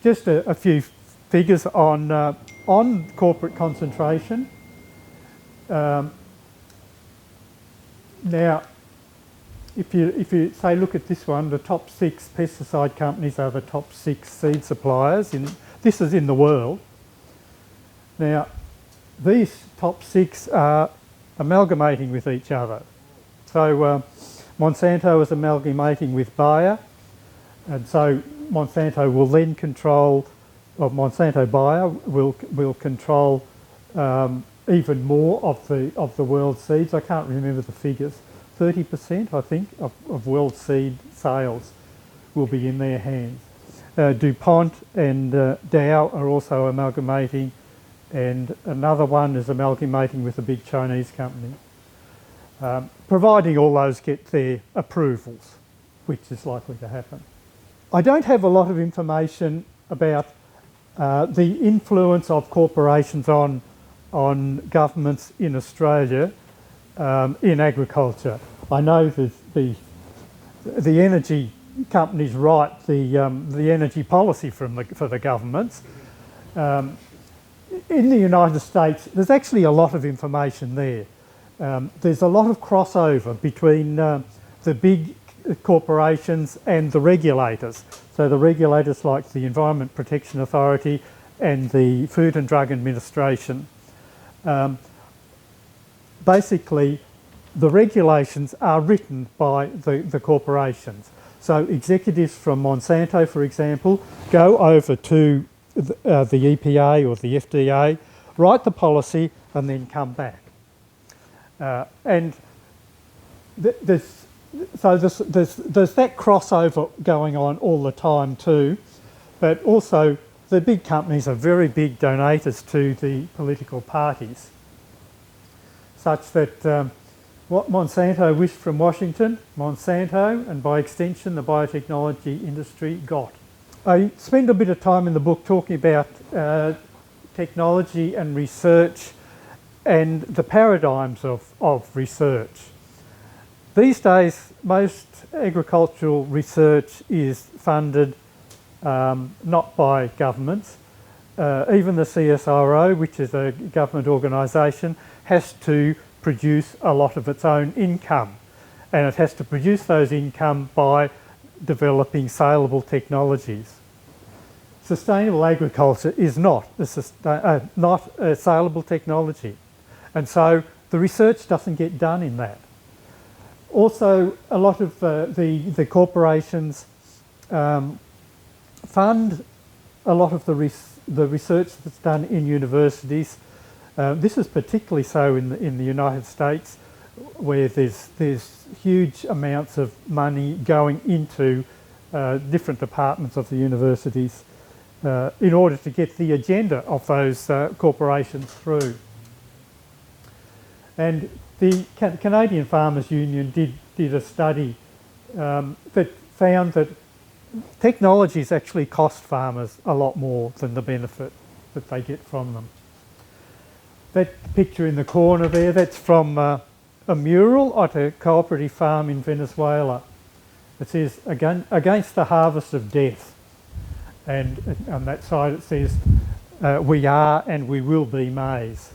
just a few figures on corporate concentration. Now, if you say look at this one, the top 6 pesticide companies are the top 6 seed suppliers. This is in the world. Now, these top 6 are amalgamating with each other. So Monsanto is amalgamating with Bayer, and so Monsanto will then control, or Monsanto-Bayer will control even more of the world seeds. I can't remember the figures. 30%, I think, of world seed sales will be in their hands. DuPont and Dow are also amalgamating, and another one is amalgamating with a big Chinese company, providing all those get their approvals, which is likely to happen. I don't have a lot of information about the influence of corporations on governments in Australia in agriculture. I know that the energy companies write the energy policy for the governments. In the United States, there's actually a lot of information there. There's a lot of crossover between the big corporations and the regulators. So the regulators like the Environment Protection Authority and the Food and Drug Administration. Basically, the regulations are written by the corporations. So executives from Monsanto, for example, go over to the EPA or the FDA, write the policy and then come back. And there's that crossover going on all the time too, but also the big companies are very big donators to the political parties, such that what Monsanto wished from Washington, Monsanto, and by extension the biotechnology industry got. I spend a bit of time in the book talking about technology and research and the paradigms of research. These days, most agricultural research is funded not by governments. Even the CSIRO, which is a government organisation, has to produce a lot of its own income, and it has to produce those income by developing saleable technologies. Sustainable agriculture is not a saleable technology, and so the research doesn't get done in that. Also, a lot of the corporations fund a lot of the research that's done in universities. This is particularly so in the United States, where there's huge amounts of money going into different departments of the universities in order to get the agenda of those corporations through. And the Canadian Farmers Union did a study that found that technologies actually cost farmers a lot more than the benefit that they get from them. That picture in the corner there, that's from a mural at a cooperative farm in Venezuela. It says, against the harvest of death. And on that side it says, we are and we will be maize,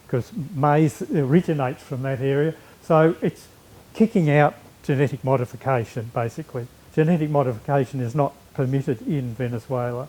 because maize originates from that area. So it's kicking out genetic modification, basically. Genetic modification is not permitted in Venezuela.